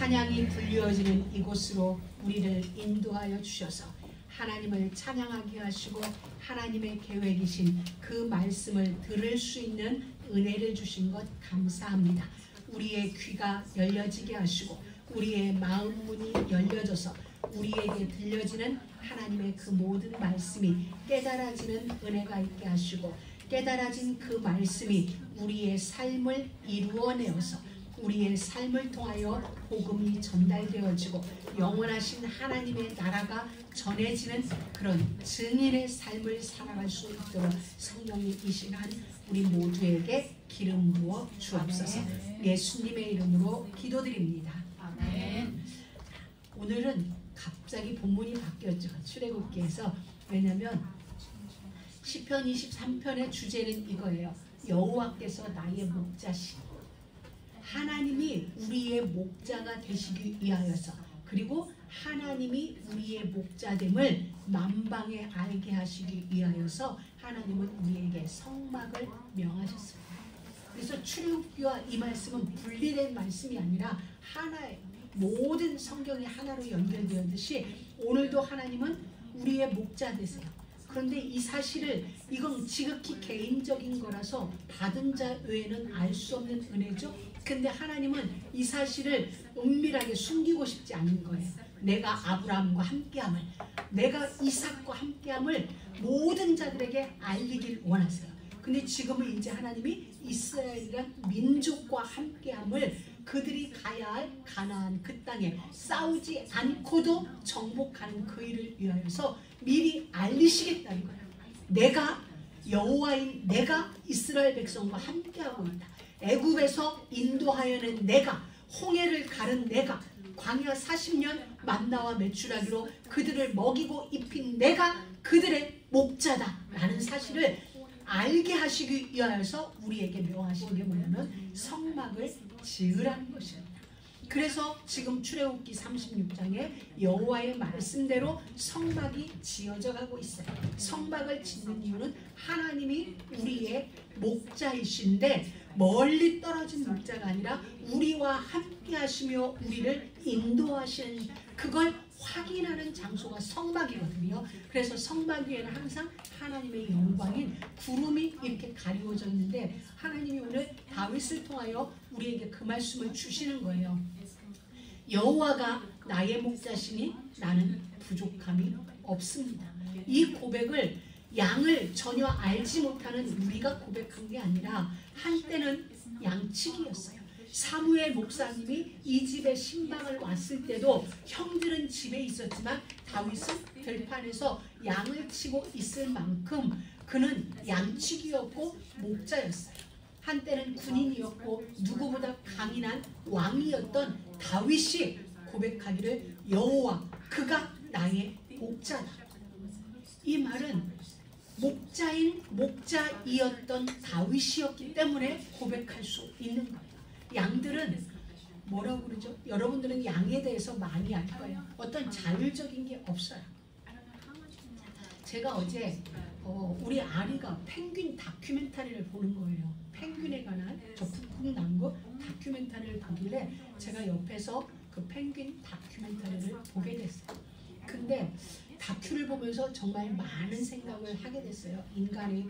찬양이 들려지는 이곳으로 우리를 인도하여 주셔서 하나님을 찬양하게 하시고 하나님의 계획이신 그 말씀을 들을 수 있는 은혜를 주신 것 감사합니다. 우리의 귀가 열려지게 하시고 우리의 마음 문이 열려져서 우리에게 들려지는 하나님의 그 모든 말씀이 깨달아지는 은혜가 있게 하시고 깨달아진 그 말씀이 우리의 삶을 이루어내어서 우리의 삶을 통하여 복음이 전달되어지고 영원하신 하나님의 나라가 전해지는 그런 증인의 삶을 살아갈 수 있도록 성령이 이 시간 우리 모두에게 기름 부어 주옵소서. 예수님의 이름으로 기도드립니다. 아멘. 오늘은 갑자기 본문이 바뀌었죠. 출애굽기에서. 왜냐하면 시편 23편의 주제는 이거예요. 여호와께서 나의 목자시니 하나님이 우리의 목자가 되시기 위하여서 그리고 하나님이 우리의 목자됨을 만방에 알게 하시기 위하여서 하나님은 우리에게 성막을 명하셨습니다. 그래서 출애굽기와 이 말씀은 분리된 말씀이 아니라 하나의 모든 성경이 하나로 연결되었듯이 오늘도 하나님은 우리의 목자 되세요. 그런데 이 사실을 이건 지극히 개인적인 거라서 받은 자 외에는 알 수 없는 은혜죠. 근데 하나님은 이 사실을 은밀하게 숨기고 싶지 않은 거예요. 내가 아브라함과 함께함을, 내가 이삭과 함께함을 모든 자들에게 알리길 원하세요. 근데 지금은 이제 하나님이 이스라엘이란 민족과 함께함을 그들이 가야 할 가나안 그 땅에 싸우지 않고도 정복하는 그 일을 위하여서 미리 알리시겠다는 거예요. 내가 여호와인 내가 이스라엘 백성과 함께하고 있다. 애굽에서 인도하여낸 내가, 홍해를 가른 내가, 광야 40년 만나와 메추라기로 그들을 먹이고 입힌 내가 그들의 목자다 라는 사실을 알게 하시기 위하여서 우리에게 명하신 게 뭐냐면 성막을 지으라는 것입니다. 그래서 지금 출애굽기 36장에 여호와의 말씀대로 성막이 지어져 가고 있어요. 성막을 짓는 이유는 하나님이 우리의 목자이신데 멀리 떨어진 목자가 아니라 우리와 함께 하시며 우리를 인도하시는 그걸 확인하는 장소가 성막이거든요. 그래서 성막 위에는 항상 하나님의 영광인 구름이 이렇게 가리워져 있는데 하나님이 오늘 다윗을 통하여 우리에게 그 말씀을 주시는 거예요. 여호와가 나의 목자시니 나는 부족함이 없습니다. 이 고백을 양을 전혀 알지 못하는 우리가 고백한 게 아니라 한때는 양치기였어요. 사무엘 목사님이 이 집에 신방을 왔을 때도 형들은 집에 있었지만 다윗은 들판에서 양을 치고 있을 만큼 그는 양치기였고 목자였어요. 한때는 군인이었고 누구보다 강인한 왕이었던 다윗이 고백하기를 여호와 그가 나의 목자다. 이 말은 목자이었던 다윗이었기 때문에 고백할 수 있는 거예요. 양들은 뭐라고 그러죠? 여러분들은 양에 대해서 많이 알 거예요. 어떤 자율적인 게 없어요. 제가 어제 우리 아리가 펭귄 다큐멘터리를 보는 거예요. 펭귄에 관한 저 북극 남부 다큐멘터리를 보길래 제가 옆에서 그 펭귄 다큐멘터리를 보게 됐어요. 근데 다큐를 보면서 정말 많은 생각을 하게 됐어요. 인간이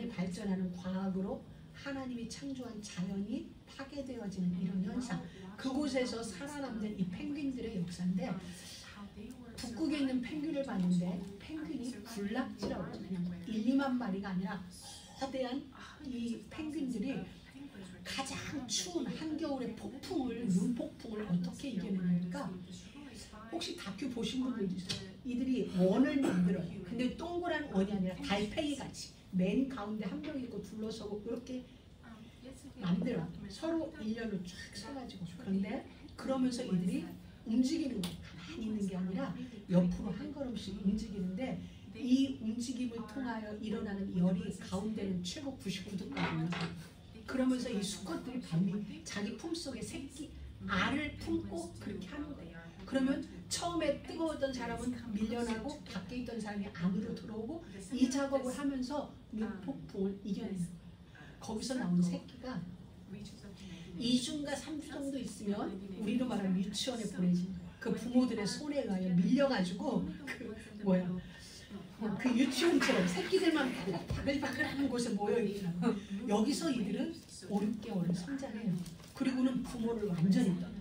발전하는 과학으로 하나님이 창조한 자연이 파괴되어지는 이런 현상, 그곳에서 살아남는 이 펭귄들의 역사인데 북극에 있는 펭귄을 봤는데 펭귄이 군락지라고 그냥 1, 2만 마리가 아니라 거대한 이 펭귄들이 가장 추운 한겨울의 폭풍을, 눈폭풍을 어떻게 이겨내니까 혹시 다큐 보신 분들 있어요? 이들이 원을 만들어요. 근데 동그란 원이 아니라 달팽이 같이 맨 가운데 한 명 있고 둘러서고 이렇게 만들어. 서로 일렬로 쫙 서가지고. 그런데 그러면서 이들이 움직이는 거예요. 가만히 있는 게 아니라 옆으로 한 걸음씩 움직이는데 이 움직임을 통하여 일어나는 열이 가운데는 최고 99도까지. 그러면서 이 수컷들이 밤이 자기 품속에 새끼 알을 품고 그렇게 하는 거예요. 그러면 처음에 뜨거웠던 사람은 밀려나고 밖에 있던 사람이 안으로 들어오고 이 작업을 하면서 눈폭풍을 이겨내는 거예요. 거기서 나온 새끼가 2주인가 3주 정도 있으면 우리로 말하면 유치원에 보내지. 그 부모들의 손에 의하여 밀려가지고 그 유치원처럼 새끼들만 바글바글하는 곳에 모여 있더라고. 여기서 이들은 5, 6개월을 성장해요. 그리고는 부모를 완전히 떠나.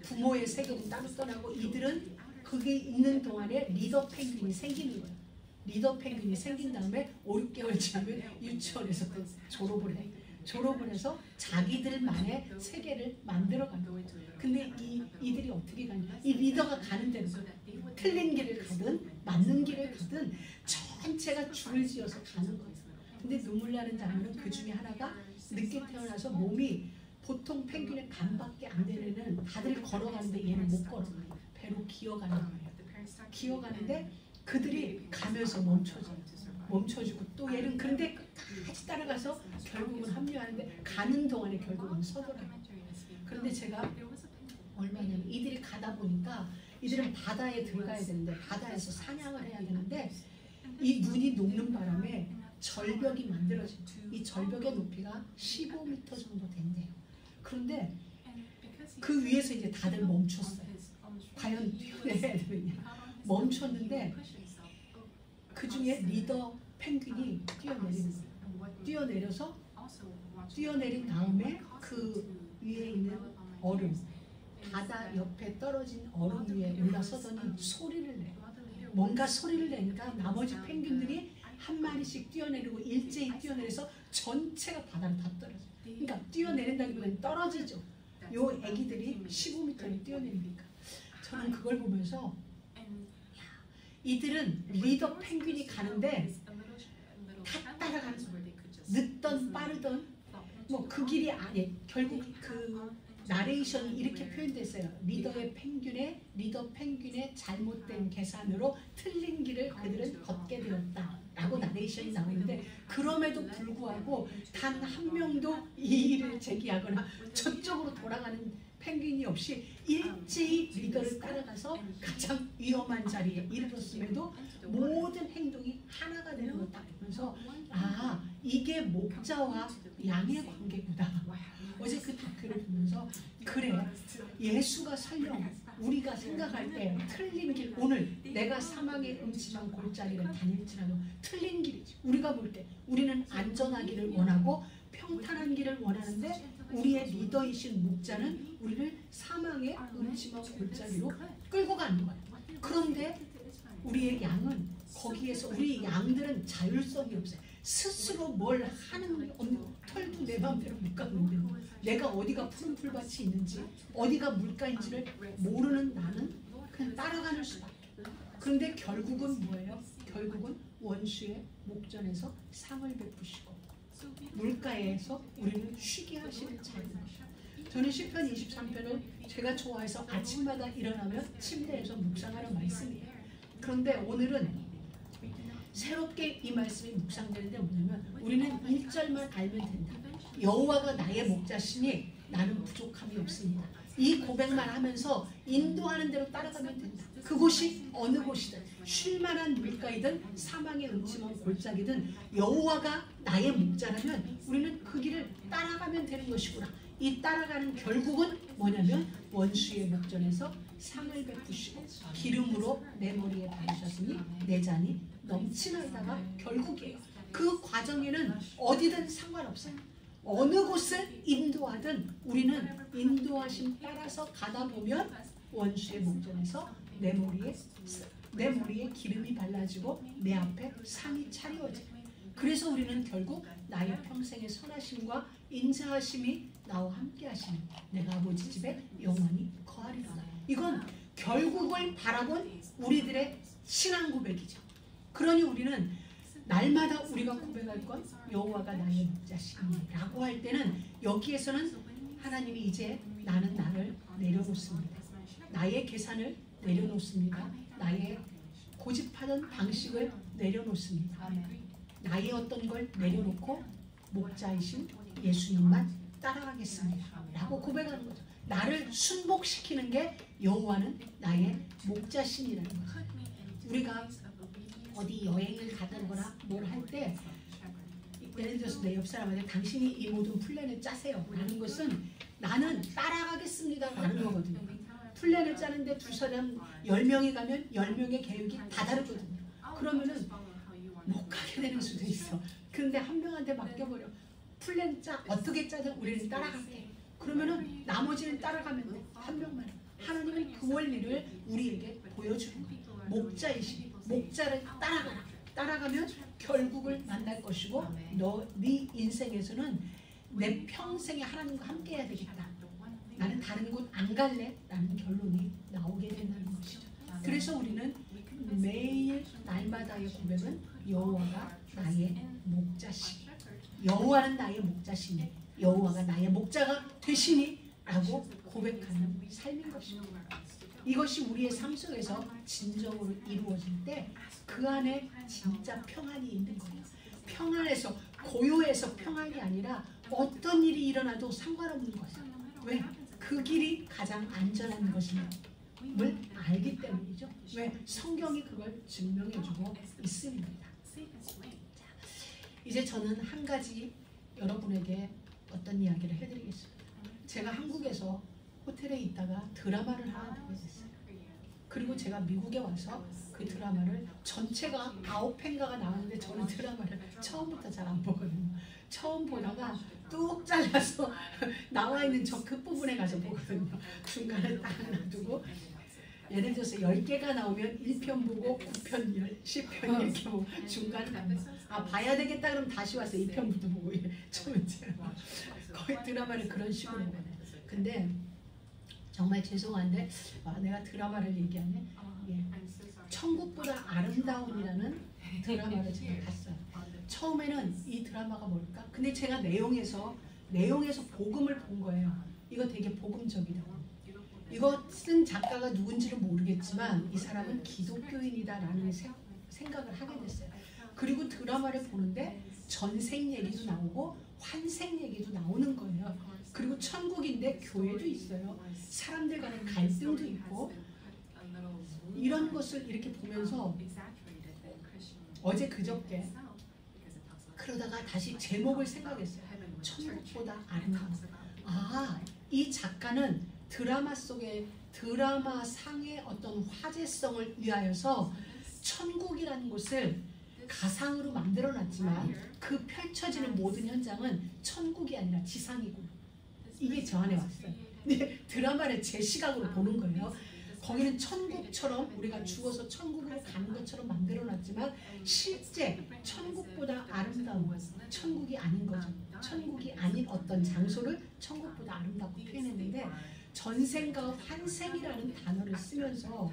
부모의 세계는 따로 떠나고 이들은 그게 있는 동안에 리더 펭귄이 생기는 거예요. 리더 펭귄이 생긴 다음에 5, 6개월 지나면 유치원에서 또 졸업을 해. 졸업을 해서 자기들만의 세계를 만들어가는 거예요. 근데 이들이 어떻게 가냐? 이 리더가 가는 대로 틀린 길을 가든 맞는 길을 가든 전체가 줄을 지어서 가는 거예요. 근데 눈물 나는 장면은 그 중에 하나가 늦게 태어나서 몸이 보통 펭귄의 반밖에 안 되는 다들 걸어가는데 얘는 못 걸어가요. 배로 기어가는 거예요. 기어가는데 그들이 가면서 멈춰주고 또 얘는 그런데 끝까지 따라가서 결국은 합류하는데 가는 동안에 결국은 서더라고요. 그런데 제가 얼마냐면 이들이 가다 보니까 이들은 바다에 들어가야 되는데 바다에서 사냥을 해야 되는데 이 눈이 녹는 바람에 절벽이 만들어져요. 이 절벽의 높이가 15m 정도 된대요. 그런데 그 위에서 이제 다들 멈췄어요. 과연 뛰어내야 되느냐. 멈췄는데 그 중에 리더 펭귄이 뛰어내리는 거예요. 뛰어내린 다음에 그 위에 있는 얼음, 바다 옆에 떨어진 얼음 위에 올라서더니 소리를 내요. 뭔가 소리를 내니까 나머지 펭귄들이 한 마리씩 뛰어내리고 일제히 뛰어내려서 전체가 바다로 다 떨어져요. 그러니까 뛰어내린다기보다는 떨어지죠. 요 애기들이 15m를 뛰어내리니까. 저는 그걸 보면서 이들은 리더 펭귄이 가는데 다 따라가는 거예요. 늦던 빠르던 뭐 그 길이 아니 결국 그 나레이션이 이렇게 표현됐어요. 리더 펭귄의 잘못된 계산으로 틀린 길을 그들은 걷게 되었다 라고 나레이션이 나오는데 그럼에도 불구하고 단 한 명도 이의를 제기하거나 저쪽으로 돌아가는 펭귄이 없이 일제히 리더를 따라가서 가장 위험한 자리에 이르렀음에도 모든 행동이 하나가 되는 것 딱 보면서 아 이게 목자와 양의 관계구나. 어제 그 다큐를 보면서 그래 예수가 설령 우리가 생각할 때 틀린 길 오늘 내가 사망의 음침한 골짜기를 다닐지라도 틀린 길이지. 우리가 볼 때 우리는 안전하기를 원하고 평탄한 길을 원하는데 우리의 리더이신 목자는 우리를 사망의 음침한 골짜기로 끌고 가는 거예요. 그런데 우리의 양은 거기에서 우리 양들은 자율성이 없어요. 스스로 뭘 하는 털도 내 마음대로 못 가는데 내가 어디가 푸른 풀밭이 있는지 어디가 물가인지를 모르는 나는 그냥 따라가는 수밖에. 그런데 결국은 뭐예요? 결국은 원수의 목전에서 상을 베푸시고 물가에서 우리를 쉬게 하시는 자입니다. 저는 시편 23편을 제가 좋아해서 아침마다 일어나면 침대에서 묵상하는 말씀이에요. 그런데 오늘은 새롭게 이 말씀이 묵상되는데 뭐냐면 우리는 1절만 알면 된다. 여호와가 나의 목자시니 나는 부족함이 없습니다. 이 고백만 하면서 인도하는 대로 따라가면 된다. 그곳이 어느 곳이든 쉴만한 물가이든 사망의 음침한 골짜기든 여호와가 나의 목자라면 우리는 그 길을 따라가면 되는 것이구나. 이 따라가는 결국은 뭐냐면 원수의 목전에서 상을 베푸시고 기름으로 내 머리에 바르셨으니 내 잔이 넘치나이다가 결국이에요. 그 과정에는 어디든 상관없어요. 어느 곳을 인도하든 우리는 인도하심 따라서 가다 보면 원수의 목전에서 내 머리에 기름이 발라지고 내 앞에 상이 차려져요. 그래서 우리는 결국 나의 평생의 선하심과 인자하심이 나와 함께 하시는 내가 아버지 집에 영원히 거하리라. 이건 결국을 바라본 우리들의 신앙 고백이죠. 그러니 우리는 날마다 우리가 고백할 건 여호와가 나의 목자시니라고 할 때는 여기에서는 하나님이 이제 나는 나를 내려놓습니다. 나의 계산을 내려놓습니다. 나의 고집하던 방식을 내려놓습니다. 나의 어떤 걸 내려놓고 목자이신 예수님만 따라가겠습니다 라고 고백하는 거죠. 나를 순복시키는 게 여호와는 나의 목자신이라는 거죠. 우리가 어디 여행을 가다거나 뭘 할 때 예를 들어서 내 옆 사람한테 당신이 이 모든 플랜을 짜세요 라는 것은 나는 따라가겠습니다 라는 거거든요. 플랜을 짜는데 두 사람 10명이 가면 10명의 계획이 다 다르거든요. 그러면은 못 가게 되는 수도 있어. 그런데 한 명한테 맡겨버려. 플랜 짜. 어떻게 짜든 우리는 따라갈게. 그러면은 나머지는 따라가면 돼. 한 명만. 하나님은 그 원리를 우리에게 보여주는 거예요. 목자이시. 목자를 따라가라. 따라가면 결국을 만날 것이고 네 인생에서는 내 평생에 하나님과 함께 해야 되겠다. 나는 다른 곳 안 갈래? 라는 결론이 나오게 된다는 것이죠. 그래서 우리는 매일 날마다의 고백은 여호와가 나의 목자시니, 여호와는 나의 목자시니, 여호와가 나의 목자가 되시니 라고 고백하는 삶인 것입니다. 이것이 우리의 삶 속에서 진정으로 이루어질 때 그 안에 진짜 평안이 있는 거예요. 평안에서, 고요해서 평안이 아니라 어떤 일이 일어나도 상관없는 거예요. 왜? 그 길이 가장 안전한 것임을 알기 때문이죠. 왜? 성경이 그걸 증명해주고 있습니다. 자, 이제 저는 한 가지 여러분에게 어떤 이야기를 해드리겠습니다. 제가 한국에서 호텔에 있다가 드라마를 하나 보게 됐어요. 그리고 제가 미국에 와서 그 드라마를 전체가 9회인가가 나왔는데 저는 드라마를 처음부터 잘 안 보거든요. 처음 보다가 뚝 잘라서 나와 있는 저 끝부분에 가서 보거든요. 중간에 딱 놔두고 예를 들어서 10개가 나오면 1편 보고 9편, 10편 이렇게 보고 중간에 봐야 되겠다 그러면 다시 와서 2편부터 보고 처음에 거의 드라마를 그런 식으로 보네. 근데 정말 죄송한데 내가 드라마를 얘기하네. 예. 천국보다 아름다운이라는 드라마를 제가 봤어요. 처음에는 이 드라마가 뭘까? 근데 제가 내용에서 복음을 본 거예요. 이거 되게 복음적이라고. 이거 쓴 작가가 누군지는 모르겠지만 이 사람은 기독교인이다라는 생각을 하게 됐어요. 그리고 드라마를 보는데 전생 얘기도 나오고 환생 얘기도 나오는 거예요. 그리고 천국인데 교회도 있어요. 사람들 간의 갈등도 있고 이런 것을 이렇게 보면서 어제 그저께 그러다가 다시 제목을 생각했어요. 천국보다 아름다운. 이 작가는 드라마 속에 드라마 상의 어떤 화제성을 위하여서 천국이라는 곳을 가상으로 만들어놨지만 그 펼쳐지는 모든 현장은 천국이 아니라 지상이고 이게 저 안에 왔어요. 근데 드라마를 제 시각으로 보는 거예요. 거기는 천국처럼 우리가 죽어서 천국으로 가는 것처럼 만들어놨지만 실제 천국보다 아름다운 천국이 아닌 거죠. 천국이 아닌 어떤 장소를 천국보다 아름답고 표현했는데 전생과 환생이라는 단어를 쓰면서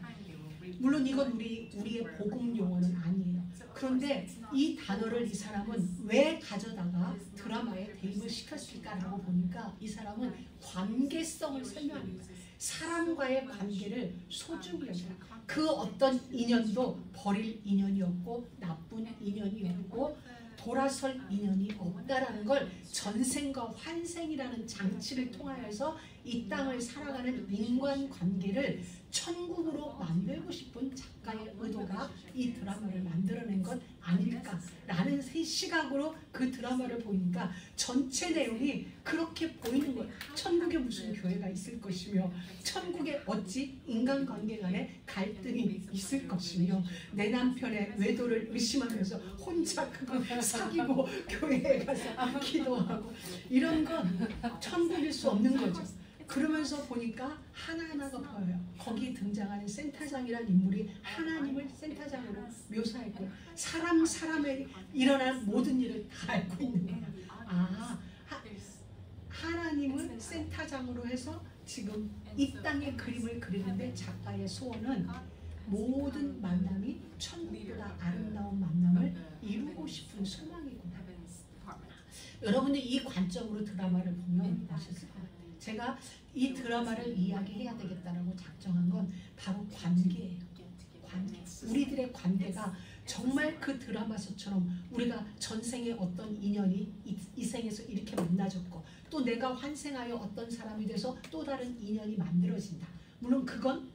물론 이건 우리의 복음 용어는 아니에요. 그런데 이 단어를 이 사람은 왜 가져다가 드라마에 대입을 시켰을까라고 보니까 이 사람은 관계성을 설명합니다. 사람과의 관계를 소중히 여겨요. 그 어떤 인연도 버릴 인연이었고 나쁜 인연이었고 돌아설 인연이 없다라는 걸 전생과 환생이라는 장치를 통하여서 이 땅을 살아가는 인간관계를 천국으로 만들고 싶은 작가의 의도가 이 드라마를 만들어낸 것 아닐까라는 시각으로 그 드라마를 보니까 전체 내용이 그렇게 보이는 거예요. 천국에 무슨 교회가 있을 것이며 천국에 어찌 인간관계 간에 갈등이 있을 것이며 내 남편의 외도를 의심하면서 혼자 그거 사귀고 교회에 가서 기도하고 이런 건 천국일 수 없는 거죠. 그러면서 보니까 하나하나가 보여요. 거기 등장하는 센터장이라는 인물이 하나님을 센터장으로 묘사했고 사람에 일어난 모든 일을 다 알고 있는 거예요. 하나님을 센터장으로 해서 지금 이 땅의 그림을 그리는데 작가의 소원은 모든 만남이 천국보다 아름다운 만남을 이루고 싶은 소망이구나. 여러분들 이 관점으로 드라마를 보면 멋있을 것 같아요. 제가 이 드라마를 이야기해야 되겠다라고 작정한 건 바로 관계예요. 관계. 우리들의 관계가 정말 그 드라마서처럼 우리가 전생에 어떤 인연이 이 생에서 이렇게 만나졌고 또 내가 환생하여 어떤 사람이 돼서 또 다른 인연이 만들어진다. 물론 그건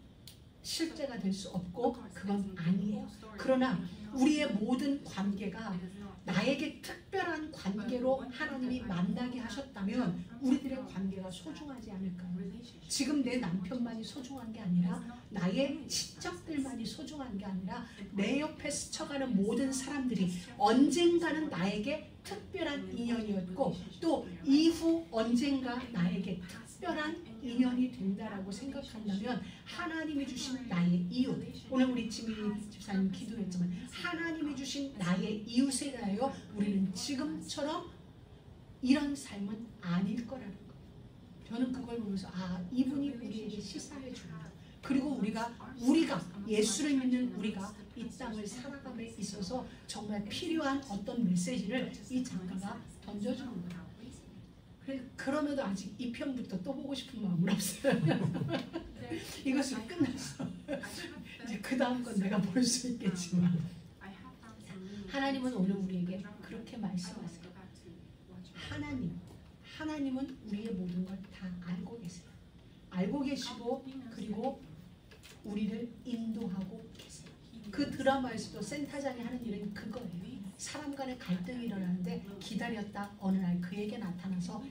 실제가 될 수 없고 그건 아니에요. 그러나 우리의 모든 관계가 나에게 특별한 관계로 하나님이 만나게 하셨다면 우리들의 관계가 소중하지 않을까요? 지금 내 남편만이 소중한 게 아니라 나의 친척들만이 소중한 게 아니라 내 옆에 스쳐가는 모든 사람들이 언젠가는 나에게 특별한 인연이었고 또 이후 언젠가 나에게 특별한 인연이 된다라고 생각한다면 하나님이 주신 나의 이웃, 오늘 우리 지미 집사님 기도했지만 하나님이 주신 나의 이웃에 대하여 우리는 지금처럼 이런 삶은 아닐 거라는 거. 저는 그걸 보면서 이분이 우리에게 시사해 준다. 그리고 우리가 예수를 믿는 우리가 이 땅을 살아감에 있어서 정말 필요한 어떤 메시지를 이 작가가 던져주는 거예요. 그럼에도 아직 2편부터 또 보고 싶은 마음은 없어요. 이것은 끝났어. 이제 그 다음 건 내가 볼 수 있겠지만 하나님은 오늘 우리에게 그렇게 말씀하세요. 하나님은 우리의 모든 걸 다 알고 계세요. 알고 계시고 그리고 우리를 인도하고 계세요. 그 드라마에서도 센타장이 하는 일은 그거예요. 사람 간의 갈등이 일어나는데 기다렸다 어느 날 그에게 나타나서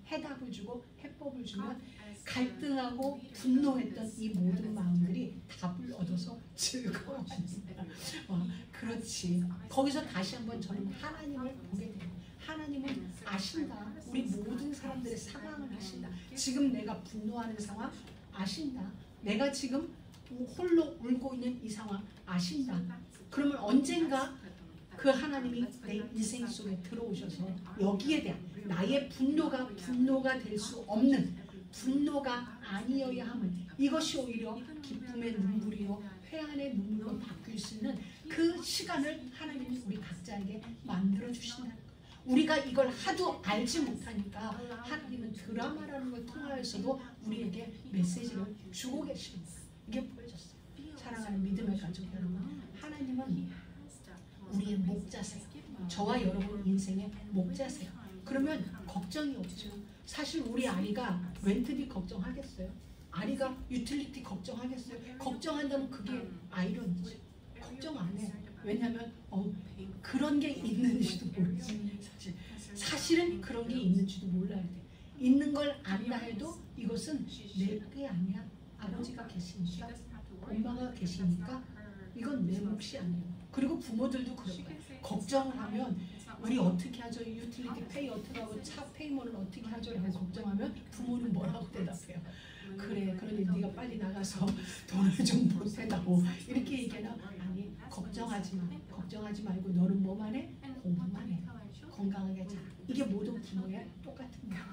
해답을 주고 해법을 주면 갈등하고 분노했던 이 모든 마음들이 답을 얻어서 즐거워합니다. 그렇지. 거기서 다시 한번 저는 하나님을 보게 돼요. 하나님은 아신다. 우리 모든 사람들의 상황을 아신다. 지금 내가 분노하는 상황 아신다. 내가 지금 홀로 울고 있는 이 상황 아신다. 그러면 언젠가 그 하나님이 내 인생 속에 들어오셔서 여기에 대한 나의 분노가 될 수 없는 분노가 아니어야 함을 이것이 오히려 기쁨의 눈물이요 회한의 눈물로 바뀔 수 있는 그 시간을 하나님이 우리 각자에게 만들어 주신다는 거예요. 우리가 이걸 하도 알지 못하니까 하나님은 드라마라는 걸 통하여서도 우리에게 메시지를 주고 계십니다. 이게 보여졌어요. 사랑하는 믿음의 가족 여러분, 하나님은 우리의 목자세요. 저와 여러분 인생의 목자세요. 그러면 걱정이 없죠. 사실 우리 아리가 렌트비 걱정하겠어요? 아리가 유틸리티 걱정하겠어요? 걱정한다면 그게 아이러니지. 걱정 안 해. 왜냐하면 그런 게 있는지도 모르지. 사실은 그런 게 있는지도 몰라야 돼. 있는 걸 안다 해도 이것은 내 게 아니야. 아버지가 계시니까 엄마가 계시니까 이건 내 몫이 아니에요. 그리고 부모들도 그럴 거예요. 걱정을 하면 우리 어떻게 하죠? 유틸리티 페이 어떻게 하고 차 페이먼을 어떻게 하죠? 라고 걱정하면 부모는 뭐라고 대답해요? 그래, 그러니 네가 빨리 나가서 돈을 좀 보태다고 이렇게 얘기하나? 아니, 걱정하지 말고 너는 뭐만 해? 공부만 해. 건강하게 자. 이게 모든 부모의 똑같은 거예요.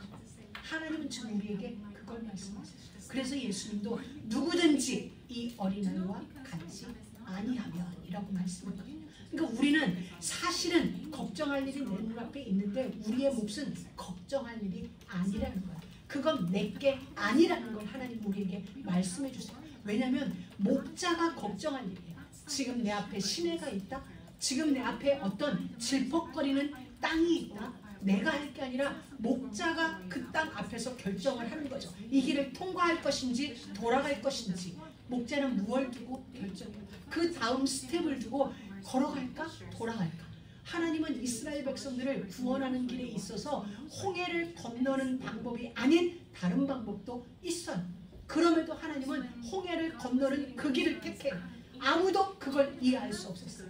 하나님은 지금 우리에게 그걸 말씀하세요. 그래서 예수님도 누구든지 이 어린아이와 같이 아니하면이라고 말씀하거든요. 그러니까 우리는 사실은 걱정할 일이 내 눈앞에 있는데 우리의 몫은 걱정할 일이 아니라는 거야. 그건 내게 아니라는 걸 하나님 우리에게 말씀해 주세요. 왜냐하면 목자가 걱정할 일이에요. 지금 내 앞에 시내가 있다. 지금 내 앞에 어떤 질퍽거리는 땅이 있다. 내가 할 게 아니라 목자가 그 땅 앞에서 결정을 하는 거죠. 이 길을 통과할 것인지 돌아갈 것인지 목자는 무엇을 두고 결정해요. 그 다음 스텝을 두고 걸어갈까 돌아갈까. 하나님은 이스라엘 백성들을 구원하는 길에 있어서 홍해를 건너는 방법이 아닌 다른 방법도 있어요. 그럼에도 하나님은 홍해를 건너는 그 길을 택해요. 아무도 그걸 이해할 수 없었어요.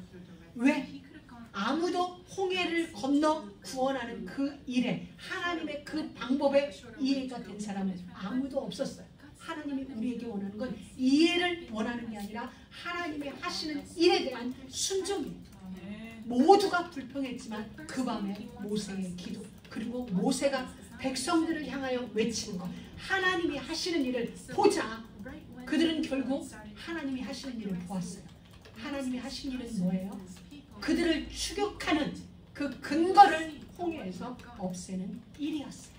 왜? 아무도 홍해를 건너 구원하는 그 일에 하나님의 그 방법에 이해가 된 사람은 아무도 없었어요. 하나님이 우리에게 원하는 건 이해를 원하는 게 아니라 하나님이 하시는 일에 대한 순종이에요. 모두가 불평했지만 그 밤에 모세의 기도 그리고 모세가 백성들을 향하여 외치는 것 하나님이 하시는 일을 보자. 그들은 결국 하나님이 하시는 일을 보았어요. 하나님이 하신 일은 뭐예요? 그들을 추격하는 그 근거를 홍해에서 없애는 일이었어요.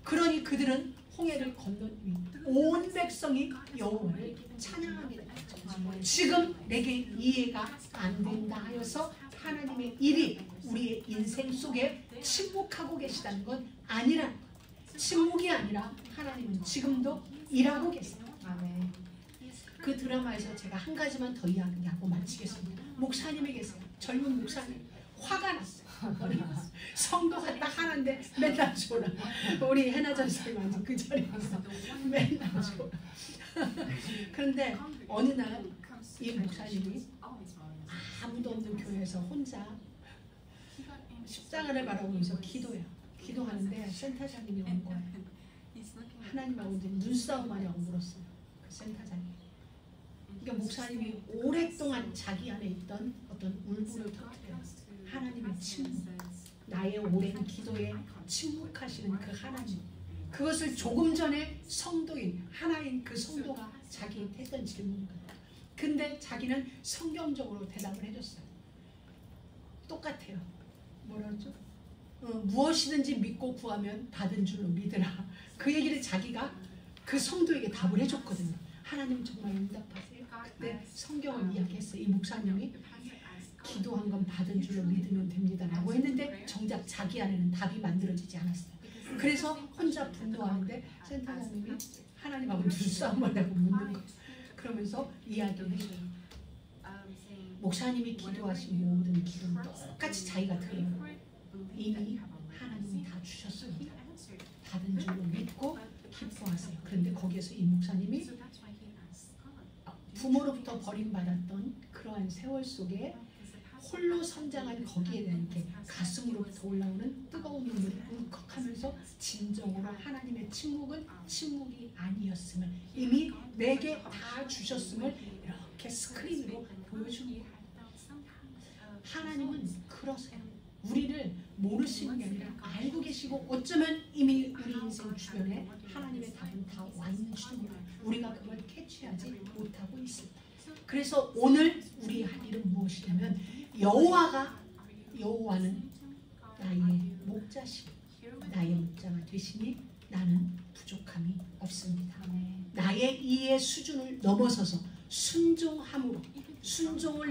그러니 그들은 홍해를 건넌 뒤 온 백성이 여호와를 찬양하게 됐죠. 지금 내게 이해가 안 된다 하여서 하나님의 일이 우리의 인생 속에 침묵하고 계시다는 건 아니라는 거예요. 침묵이 아니라 하나님은 지금도 일하고 계세요. 그 드라마에서 제가 한 가지만 더 이야기하고 마치겠습니다. 목사님이 계세요. 젊은 목사님. 화가 났어요. 성도가 딱 하나인데 맨날 졸아. 우리 해나 전사님 완전 그 자리에서 맨날 졸아. 그런데 어느 날 이 목사님이 아무도 없는 교회에서 혼자 십자가를 바라보면서 기도하는데 센터장님이 온 거예요. 하나님하고 이제 눈싸움 하냐고 물었어요. 그 센터장님. 그러니까 목사님이 오랫동안 자기 안에 있던 어떤 울분을 터뜨려요. 하나님의 침묵, 나의 오랜 기도에 침묵하시는 그 하나님, 그것을 조금 전에 성도인 하나인 그 성도가 자기한테 했던 질문이거든요. 근데 자기는 성경적으로 대답을 해줬어요. 똑같아요. 뭐라죠? 무엇이든지 믿고 구하면 받은 줄로 믿으라. 그 얘기를 자기가 그 성도에게 답을 해줬거든요. 하나님 정말 응답하세요. 그때 성경을 이야기했어요. 이 목사님이 기도한 건 받은 줄로 믿으면 됩니다 라고 했는데 정작 자기 안에는 답이 만들어지지 않았어요. 그래서 혼자 분노하는데 센터장님이 하나님하고 눈싸움을 하고 묻는 거예요. 그러면서 이야기를 해줘요. 목사님이 기도하신 모든 기도는 똑같이 자기가 들어요. 이미 하나님이 다 주셨습니다. 받은 줄로 믿고 기뻐하세요. 그런데 거기에서 이 목사님이 부모로부터 버림받았던 그러한 세월 속에 홀로 성장한 거기에 대한 이렇게 가슴으로부터 올라오는 뜨거운 눈물이 울컥하면서 진정으로 하나님의 침묵은 침묵이 아니었음을, 이미 내게 다 주셨음을 이렇게 스크린으로 보여주는 거예요. 하나님은 그러세요. 우리를 모르시는 게 아니라 알고 계시고 어쩌면 이미 우리 인생 주변에 하나님의 답은 다 와 있는지도 몰라요. 우리가 그걸 캐치하지 못하고 있습니다. 그래서 오늘 우리 할 일은 무엇이냐면 여호와는 나의 목자시니 나의 목자가 되시니 나는 부족함이 없습니다. 나의 이해의 수준을 넘어서서 순종을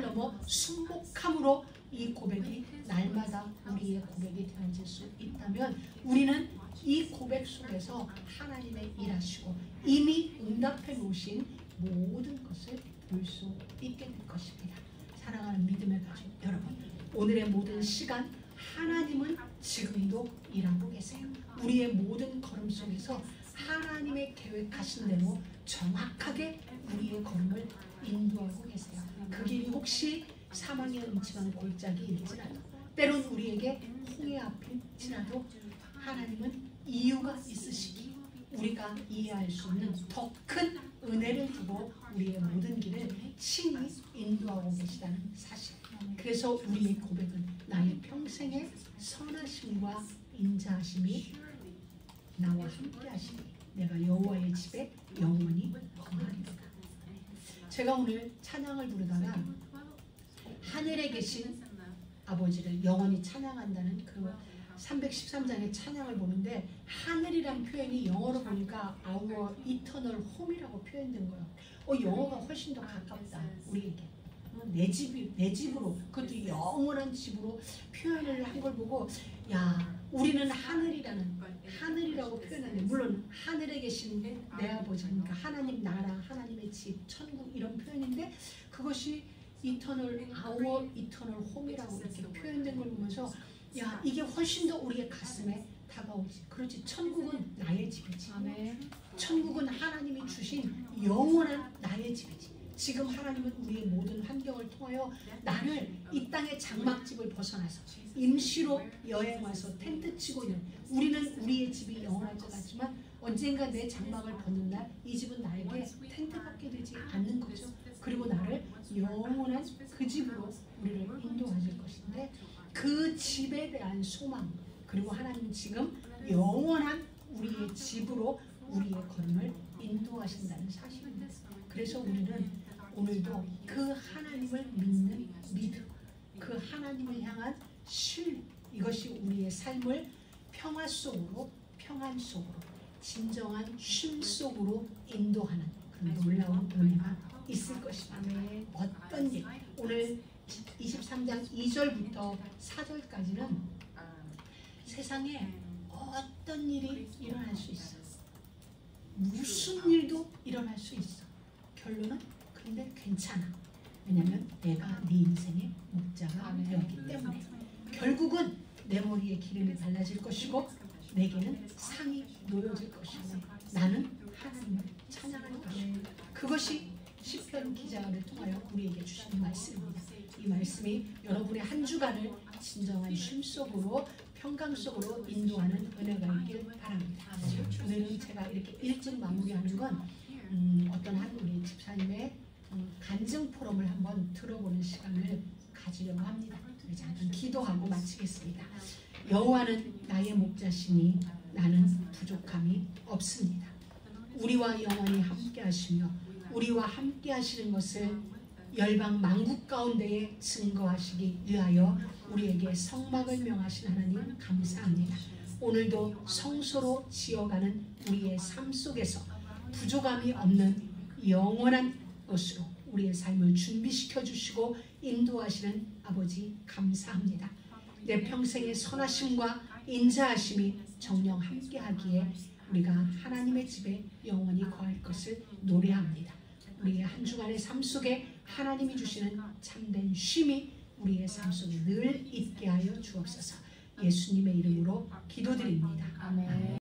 넘어 순복함으로 이 고백이 날마다 우리의 고백이 되어질 수 있다면 우리는 이 고백 속에서 하나님의 일하시고 이미 응답해 놓으신 모든 것을 볼 수 있게 될 것입니다. 사랑하는 믿음의 가족 여러분, 오늘의 모든 시간 하나님은 지금도 일하고 계세요. 우리의 모든 걸음 속에서 하나님의 계획하신 대로 정확하게 우리의 걸음을 인도하고 계세요. 그 길이 혹시 사망의 음침한 골짜기일지라도, 때론 우리에게 홍해 앞일지라도 하나님은 이유가 있으시기, 우리가 이해할 수 없는 더 큰 은혜를 두고 우리의 모든 길을 친히 인도하고 계시다는 사실. 그래서 우리의 고백은 나의 평생의 선하심과 인자하심이 나와 함께 하시니 내가 여호와의 집에 영원히 거하리로다. 제가 오늘 찬양을 부르다가 하늘에 계신 아버지를 영원히 찬양한다는 그 313장의 찬양을 보는데 하늘이란 표현이 영어로 보니까 Our Eternal Home이라고 표현된 거예요. 영어가 훨씬 더 가깝다 우리에게. 내 집으로, 그것도 영원한 집으로 표현을 한 걸 보고, 야, 우리는 하늘이라고 표현하는데, 물론 하늘에 계신 내 아버지, 그러니까 하나님 나라, 하나님의 집, 천국 이런 표현인데 그것이 Our Eternal Home이라고 이렇게 표현된 걸 보면서, 야, 이게 훨씬 더 우리의 가슴에 다가오지. 그렇지, 천국은 나의 집이지. 천국은 하나님이 주신 영원한 나의 집이지. 지금 하나님은 우리의 모든 환경을 통하여 나를 이 땅의 장막집을 벗어나서 임시로 여행 와서 텐트 치고 있는, 우리는 우리의 집이 영원할 것 같지만 언젠가 내 장막을 벗는 날 이 집은 나에게 텐트밖에 되지 않는 거죠. 그리고 나를 영원한 그 집으로 우리를 인도하실 것인데, 그 집에 대한 소망, 그리고 하나님은 지금 영원한 우리의 집으로 우리의 걸음을 인도하신다는 사실입니다. 그래서 우리는 오늘도 그 하나님을 믿는 믿음, 그 하나님을 향한 실, 이것이 우리의 삶을 평화 속으로, 평안 속으로, 진정한 쉼 속으로 인도하는 그런 놀라운 은혜가 있을 것이다. 어떤 일, 오늘 23장 2절부터 4절까지는 세상에 어떤 일이 일어날 수 있어. 무슨 일도 일어날 수 있어. 결론은 그런데 괜찮아. 왜냐면 내가 네 인생의 목자가 되었기 때문에. 결국은 내 머리에 기름이 발라질 것이고 내게는 상이 놓여질 것이고 나는 하나님을 찬양할 것이고, 그것이 시편 기자를 통하여 우리에게 주시는 말씀입니다. 이 말씀이 여러분의 한 주간을 진정한 쉼 속으로, 평강 속으로 인도하는 은혜가 있길 바랍니다. 오늘은 제가 이렇게 일찍 마무리하는 건 어떤 한 우리 집사님의 간증 포럼을 한번 들어보는 시간을 가지려고 합니다. 잠깐 기도하고 마치겠습니다. 여호와는 나의 목자시니 나는 부족함이 없습니다. 우리와 영원히 함께 하시며 우리와 함께 하시는 것을 열방 만국 가운데에 증거하시기 위하여 우리에게 성막을 명하신 하나님 감사합니다. 오늘도 성소로 지어가는 우리의 삶 속에서 부족함이 없는 영원한 것으로 우리의 삶을 준비시켜 주시고 인도하시는 아버지 감사합니다. 내 평생의 선하심과 인자하심이 정녕 함께하기에 우리가 하나님의 집에 영원히 거할 것을 노래합니다. 우리의 한 주간의 삶 속에 하나님이 주시는 참된 쉼이 우리의 삶 속에 늘 있게 하여 주옵소서. 예수님의 이름으로 기도드립니다. 아멘.